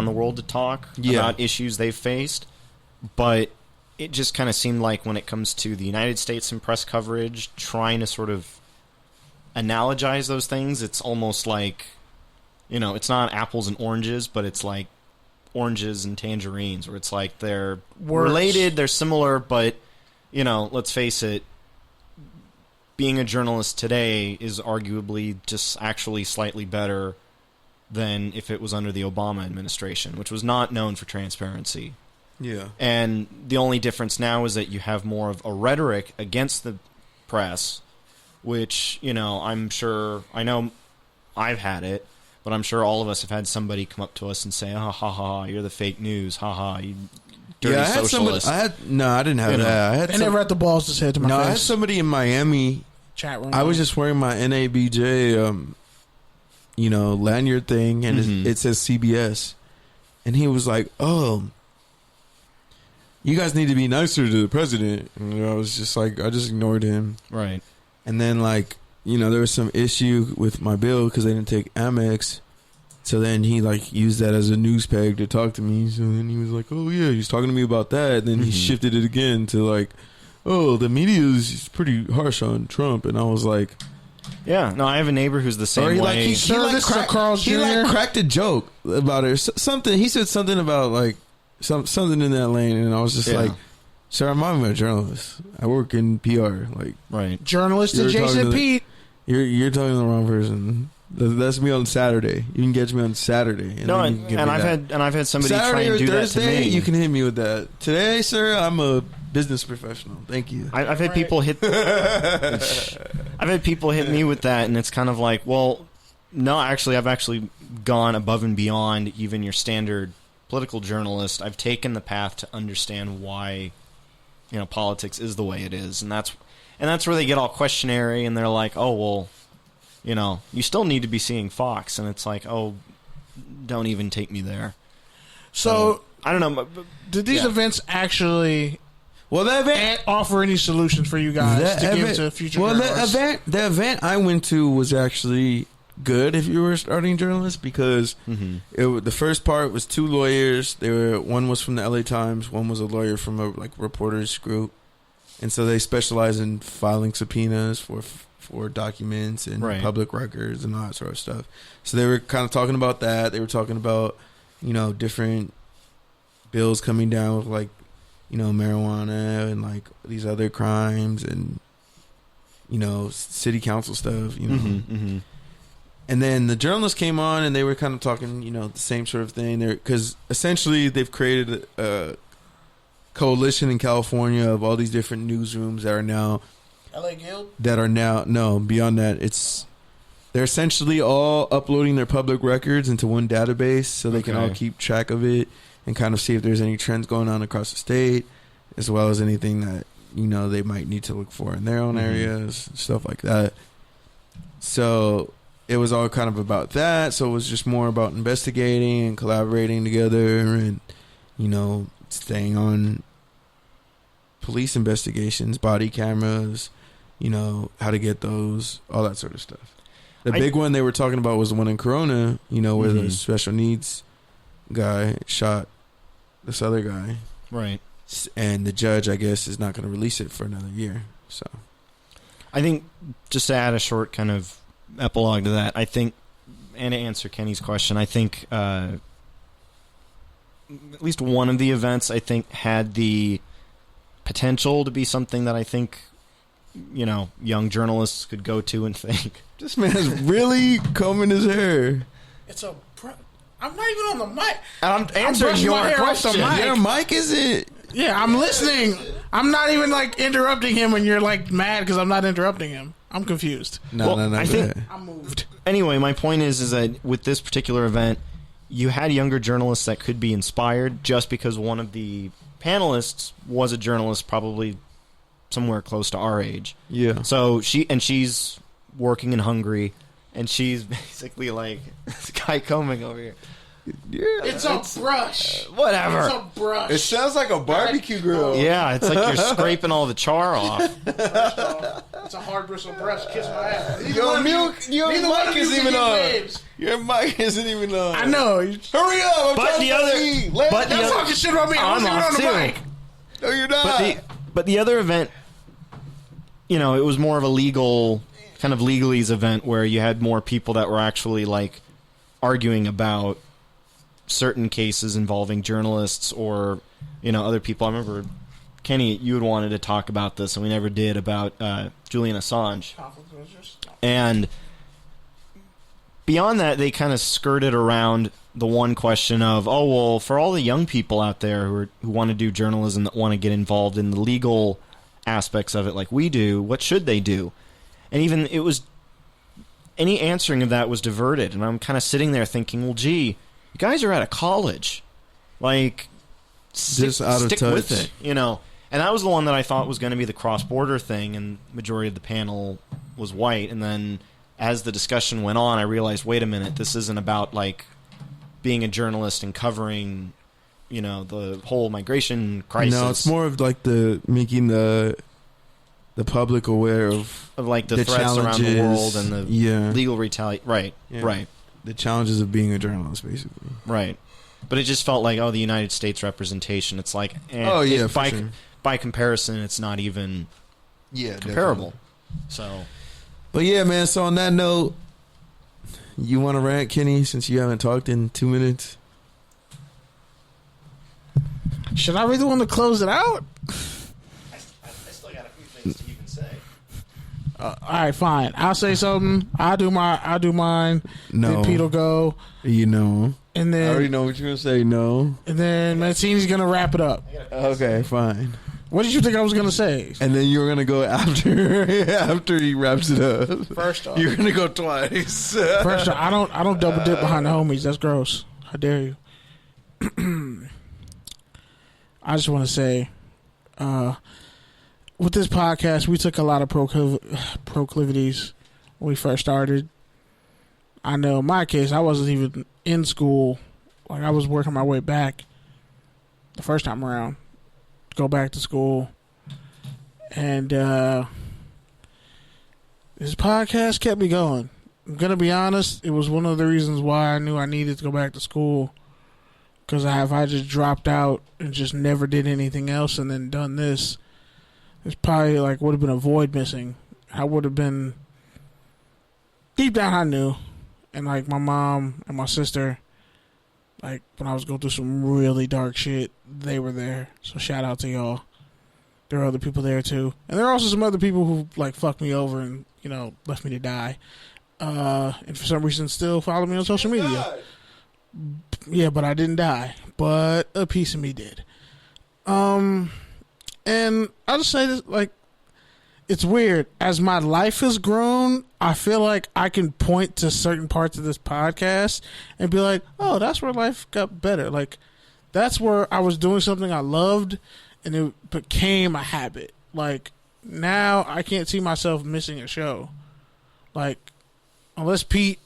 around the world to talk about issues they've faced. But it just kind of seemed like when it comes to the United States and press coverage, trying to sort of analogize those things, it's almost like, it's not apples and oranges, but it's like oranges and tangerines, where it's like they're related, they're similar, but, let's face it, being a journalist today is arguably just actually slightly better than if it was under the Obama administration, which was not known for transparency. Yeah. And the only difference now is that you have more of a rhetoric against the press, which, I'm sure, I know I've had it, but I'm sure all of us have had somebody come up to us and say, ha ha ha, you're the fake news, ha ha, you dirty socialist. I didn't have that. I never had the balls to say it to my face. I had somebody in Miami. Chat room. I was just wearing my NABJ, lanyard thing, and it says CBS. And he was like, oh, you guys need to be nicer to the president. And I was just like, I just ignored him. Right. And then, there was some issue with my bill because they didn't take Amex. So then he, used that as a news peg to talk to me. So then he was like, oh, yeah, he's talking to me about that. And then he shifted it again to, oh, the media is pretty harsh on Trump. And I was like... Yeah, no, I have a neighbor who's the same way. He cracked a joke about it. Something. He said something about, something in that lane. And I was just like... Sir, I'm a journalist. I work in PR. Right. Journalist adjacent Pete. You're talking to the wrong person. That's me on Saturday. You can catch me on Saturday. And I've had somebody Saturday try and do Thursday, that to me. You can hit me with that. Today, sir, I'm a business professional. Thank you. I've had people hit. I've had people hit me with that, and it's kind of like, well, no, actually, I've actually gone above and beyond even your standard political journalist. I've taken the path to understand why, politics is the way it is, and that's where they get all questionary, and they're like, oh, well, you still need to be seeing Fox, and it's like, oh, don't even take me there. So I don't know. Did these events actually that event offer any solutions for you guys to give to future journalists? The event I went to was actually good if you were a starting journalist because the first part was two lawyers. One was from the LA Times, one was a lawyer from a reporters group, and so they specialize in filing subpoenas for documents and public records and all that sort of stuff. So they were kind of talking about that. They were talking about different bills coming down with marijuana and these other crimes and city council stuff. And then the journalists came on and they were kind of talking, the same sort of thing. Because essentially they've created a coalition in California of all these different newsrooms that are now... LA Guild? No, beyond that. They're essentially all uploading their public records into one database so they can all keep track of it and kind of see if there's any trends going on across the state, as well as anything that, they might need to look for in their own areas, stuff like that. So... it was all kind of about that, so it was just more about investigating and collaborating together and, staying on police investigations, body cameras, how to get those, all that sort of stuff. The big one they were talking about was the one in Corona, where the special needs guy shot this other guy. Right. And the judge, I guess, is not going to release it for another year. So, I think, just to add a short kind of epilogue to that, I think, and to answer Kenny's question, I think at least one of the events, I think, had the potential to be something that I think, young journalists could go to and think, this man's really combing his hair. I'm not even on the mic. I'm answering your question. Your mic is it? Yeah, I'm listening. I'm not even interrupting him when you're mad because I'm not interrupting him. I'm confused. No. I think I'm moved. Anyway, my point is that with this particular event, you had younger journalists that could be inspired just because one of the panelists was a journalist, probably somewhere close to our age. Yeah. So she's working in Hungary, and she's basically like this guy combing over here. Yeah, It's a brush. Whatever. It's a brush. It sounds like a barbecue grill. Yeah, it's like you're scraping all the char off. It's a hard bristle brush. Kiss my ass. Your mic isn't even on. Your mic isn't even on. I know. Hurry up! I'm But the other, but the You're other, talking shit about me. I'm I'm on off the too. mic. No, you're not. But the other event, you know, it was more of a legal kind of legalese event where you had more people that were actually like arguing about certain cases involving journalists or, you know, other people. I remember, Kenny, you had wanted to talk about this, and we never did, about Julian Assange. And beyond that, they kind of skirted around the one question of, oh, well, for all the young people out there who want to do journalism, that want to get involved in the legal aspects of it like we do, what should they do? And even it was, any answering of that was diverted. And I'm kind of sitting there thinking, well, gee, you guys are out of college. Like, stick with it, you know. And that was the one that I thought was going to be the cross-border thing, and majority of the panel was white. And then as the discussion went on, I realized, wait a minute, this isn't about, like, being a journalist and covering, you know, the whole migration crisis. No, it's more of, like, making the public aware of like the threats around the world and the legal retaliation. Right, right. The challenges of being a journalist, basically. Right. But it just felt like, oh, the United States representation. It's like, by comparison, it's not even comparable. Definitely. So, but yeah, man. So on that note, you want to rant, Kenny, since you haven't talked in 2 minutes? Should I really want to close it out? I still got a few things to even say. All right, fine. I'll say something. I'll do mine. No. Then Pete will go. You know. And then I already know what you're going to say. No. And then Mancini's going to wrap it up. Okay, fine. What did you think I was going to say? And then you're going to go after he wraps it up. First off. You're going to go twice. First off, I don't double dip behind the homies. That's gross. How dare you? I just want to say, with this podcast, we took a lot of proclivities when we first started. I know in my case, I wasn't even in school. Like, I was working my way back the first time around to go back to school. And this podcast kept me going. I'm going to be honest, it was one of the reasons why I knew I needed to go back to school. Because if I just dropped out and just never did anything else and then done this, it's probably like would have been a void missing. I would have been, deep down I knew. And like my mom and my sister, like when I was going through some really dark shit, they were there. So shout out to y'all. There are other people there too. And there are also some other people who like fucked me over and, you know, left me to die. And for some reason still follow me on social media. Yeah, but I didn't die. But a piece of me did. And I'll just say this, like, it's weird. As my life has grown, I feel like I can point to certain parts of this podcast and be like, oh, that's where life got better. Like, that's where I was doing something I loved and it became a habit. Like, now I can't see myself missing a show. Like, unless Pete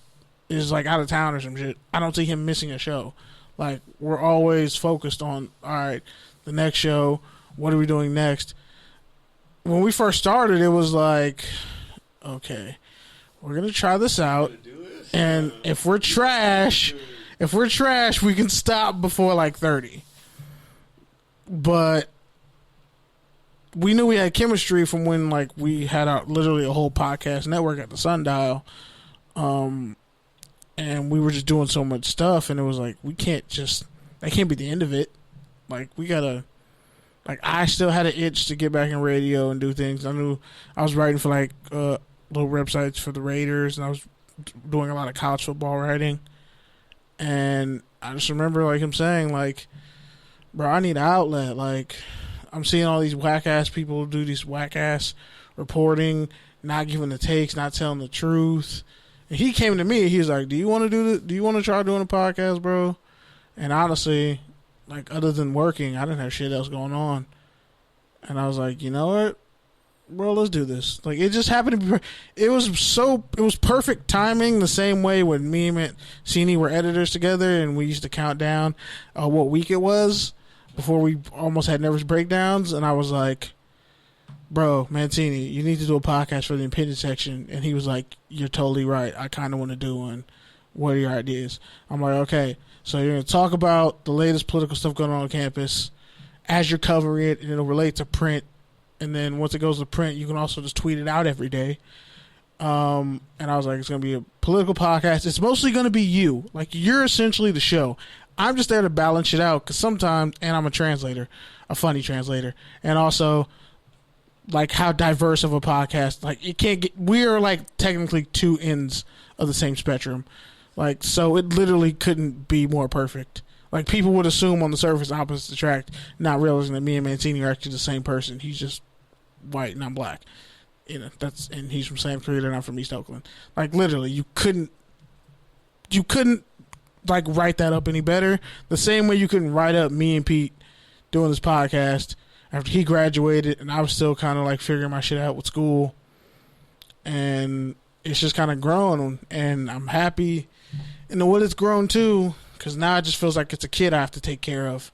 is like out of town or some shit, I don't see him missing a show. Like, we're always focused on, all right, the next show, what are we doing next? When we first started, it was like, okay, we're going to try this out. And if we're trash, we can stop before like 30. But we knew we had chemistry from when like we had literally a whole podcast network at the Sundial. And we were just doing so much stuff, and it was like, that can't be the end of it. Like, we gotta, like, I still had an itch to get back in radio and do things. I knew I was writing for, like, little websites for the Raiders, and I was doing a lot of college football writing. And I just remember, like, him saying, like, bro, I need an outlet. Like, I'm seeing all these whack-ass people do these whack-ass reporting, not giving the takes, not telling the truth. And he came to me. He was like, "Do you want to try doing a podcast, bro?" And honestly, like, other than working, I didn't have shit else going on. And I was like, you know what? bro, let's do this. Like, it just happened to be. It was perfect timing. The same way when me and Mancini were editors together, and we used to count down what week it was before we almost had nervous breakdowns. And I was like, bro, Mancini, you need to do a podcast for the opinion section. And he was like, you're totally right. I kind of want to do one. What are your ideas? I'm like, okay. So you're going to talk about the latest political stuff going on campus as you're covering it, and it'll relate to print. And then once it goes to print, you can also just tweet it out every day. And I was like, it's going to be a political podcast. It's mostly going to be you. Like, you're essentially the show. I'm just there to balance it out because sometimes, and I'm a translator, a funny translator. And also, like, how diverse of a podcast. Like, it can't get, we are like technically two ends of the same spectrum. Like, so it literally couldn't be more perfect. Like, people would assume on the surface opposites attract, not realizing that me and Mancini are actually the same person. He's just white and I'm black. You know, and he's from South Korea and I'm from East Oakland. Like, literally, you couldn't like write that up any better. The same way you couldn't write up me and Pete doing this podcast after he graduated and I was still kind of like figuring my shit out with school. And it's just kind of grown, and I'm happy in what it's grown to. Because now it just feels like it's a kid I have to take care of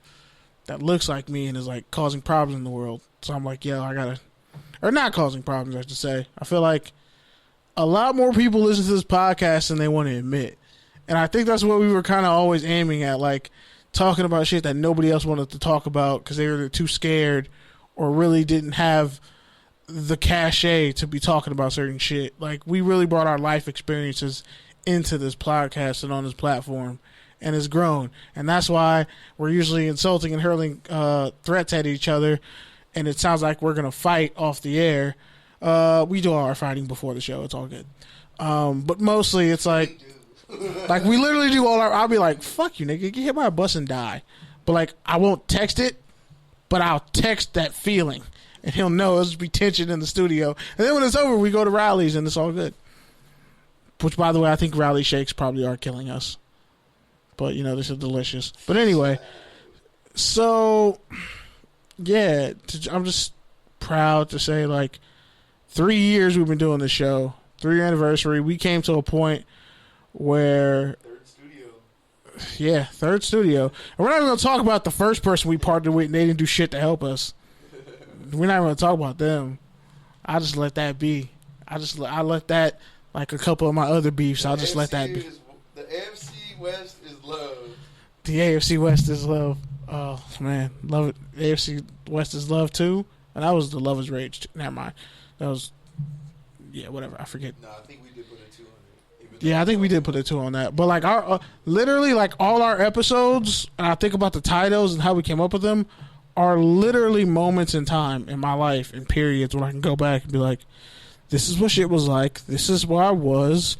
that looks like me and is like causing problems in the world. So I'm like, I gotta, or not causing problems, I should say. I feel like a lot more people listen to this podcast than they want to admit. And I think that's what we were kind of always aiming at, like talking about shit that nobody else wanted to talk about because they were too scared or really didn't have the cachet to be talking about certain shit. Like, we really brought our life experiences into this podcast and on this platform. And it's grown. And that's why we're usually insulting and hurling threats at each other. And it sounds like we're going to fight off the air. We do all our fighting before the show. It's all good. But mostly it's like we literally do all our... I'll be like, fuck you, nigga. Get hit by a bus and die. But, like, I won't text it, but I'll text that feeling. And he'll know it'll just be tension in the studio. And then when it's over, we go to rallies and it's all good. Which, by the way, I think rally shakes probably are killing us. But, you know, this is delicious. But anyway, so, yeah, I'm just proud to say, like, 3 years we've been doing this show. 3-year anniversary. We came to a point where... Third studio. Yeah, third studio. And we're not even going to talk about the first person we partnered with and they didn't do shit to help us. We're not even going to talk about them. I just let that be. I let that, like a couple of my other beefs, I'll just let that be. The AFC West is love. The AFC West is love. Oh, man. Love it. The AFC West is love, too. And that was the Love is Rage, too. Never mind. That was... Yeah, whatever. I forget. No, I think we did put a 2 on it. Yeah, I think we did put a 2 on that. But, like, our literally, like, all our episodes, and I think about the titles and how we came up with them, are literally moments in time in my life and periods where I can go back and be like, this is what shit was like. This is where I was.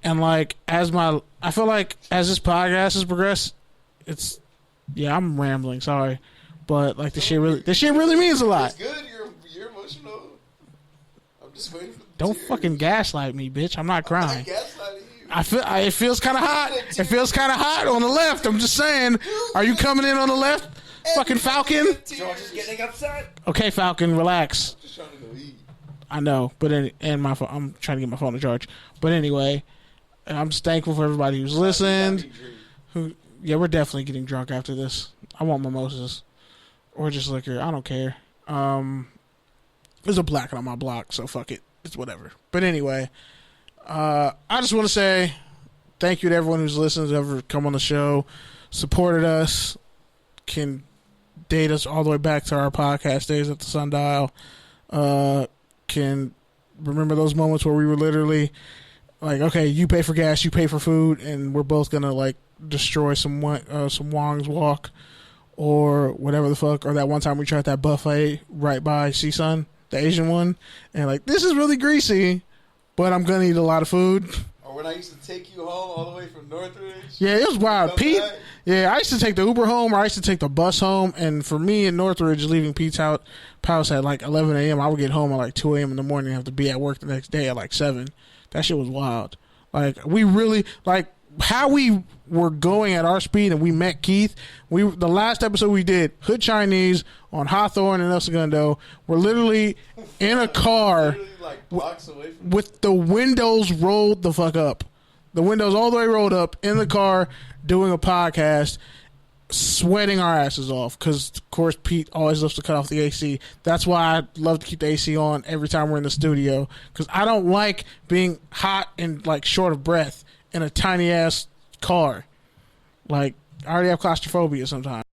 And, like, I feel like as this podcast has progressed, it's, yeah, I'm rambling, sorry. But, like, this shit really means a lot. It's good. You're emotional. I'm just waiting for the Don't tears. fucking gaslight me, bitch. I'm not crying. I'm not gaslighting you. It feels kind of hot. It feels kind of hot on the left. I'm just saying. Are you coming in on the left? Fucking Falcon? George is getting upset. Okay, Falcon, relax. I'm just trying to go eat. I know, but my phone, I'm trying to get my phone to charge. But anyway, I'm just thankful for everybody who's listened. Yeah, we're definitely getting drunk after this. I want mimosas or just liquor. I don't care. There's a black on my block, so fuck it. It's whatever. But anyway, I just want to say thank you to everyone who's listened, who's ever come on the show, supported us, can date us all the way back to our podcast days at the Sundial. Can remember those moments where we were literally like, okay, you pay for gas, you pay for food, and we're both gonna like destroy some Wong's Walk or whatever the fuck. Or that one time we tried that buffet right by CSUN, the Asian one, and like, this is really greasy, but I'm gonna eat a lot of food. Or when I used to take you home all the way from Northridge. Yeah, it was wild. Pete. Back. Yeah, I used to take the Uber home, or I used to take the bus home. And for me in Northridge, leaving Pete's house at like 11 a.m., I would get home at like 2 a.m. in the morning and have to be at work the next day at like 7. That shit was wild. Like, we really, like, how we were going at our speed, and we met Keith. The last episode we did, Hood Chinese on Hawthorne and El Segundo. We're literally in a car with the windows rolled the fuck up. The windows all the way rolled up in the car doing a podcast, sweating our asses off because, of course, Pete always loves to cut off the AC. That's why I love to keep the AC on every time we're in the studio because I don't like being hot and like short of breath in a tiny ass car. Like, I already have claustrophobia sometimes.